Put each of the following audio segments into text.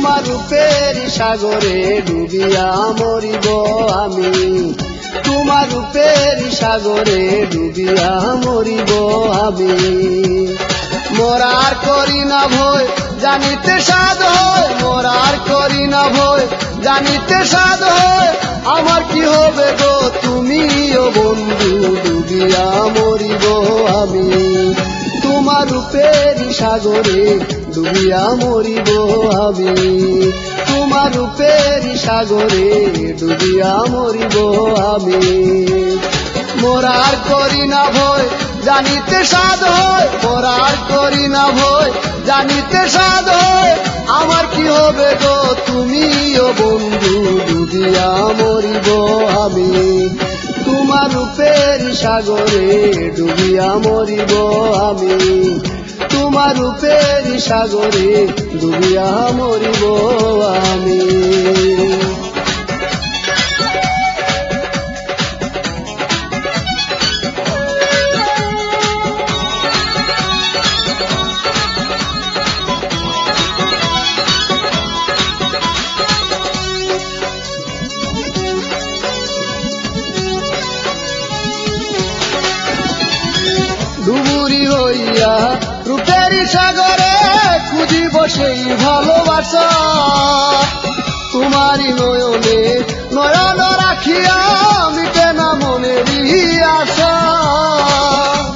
তোমার রূপের সাগরে ডুবিয়া মরিব আমি, তোমার রূপের সাগরে ডুবিয়া মরিব আমি। মরার করি না ভয় জানিতে সাধ হয়, মরার করি না ভয় জানিতে সাধ হয়, আমার কি হবে গো তুমিও বন্ধু ডুবিয়া মরিব আমি, তোমার রূপের সাগরে ডুবিয়া মরিব আমি, তোমার রূপের সাগরে ডুবিয়া মরিব আমি। মরার করি না ভয় জানিতে সাধ হয়, মরার করি না ভয় জানিতে সাধ হয়, আমার কি হবে গো তুমিও বন্ধু ডুবিয়া মরিব আমি, তোমার রূপের সাগরে ডুবিয়া মরিব আমি, তোমার রূপের সাগরে ডুবিয়া মরিব আমি। ডুবুরি হইয়া রূপের সাগরে খুঁজিব সেই ভালোবাসা, তোমারই নয়নে নয়ন রাখিয়া মিটে না মনেরই আশা।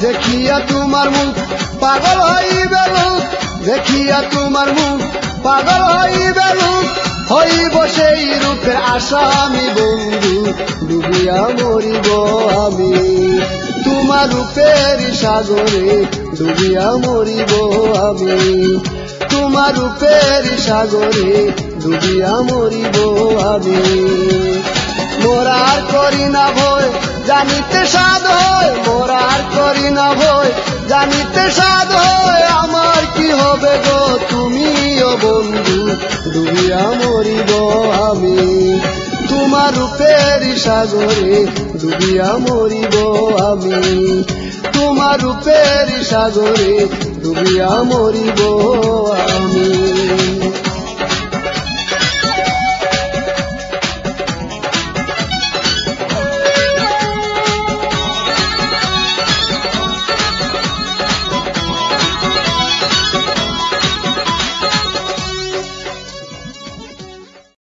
দেখিয়া তোমার মুখ পাগল হইবে লোক, দেখিয়া তোমার মুখ পাগল হইবে লোক, হইব সেই রূপের আশা আমি বন্ধু ডুবিয়া মরিব আমি, তোমার রূপের সাগরে ডুবিয়া মরিব আমি, তোমার রূপের সাগরে ডুবিয়া মরিব আমি। মরার করি না ভয় জানিতে সাধ হয়, মরার করি না ভয় জানিতে সাধ হয়, আমার কি হবে গো তুমিও বন্ধু ডুবিয়া মরিব আমি, তোমার রূপের সাগরে ডুবিয়া মরিব আমি, তোমার রূপের সাগরে ডুবিয়া মরিব আমি।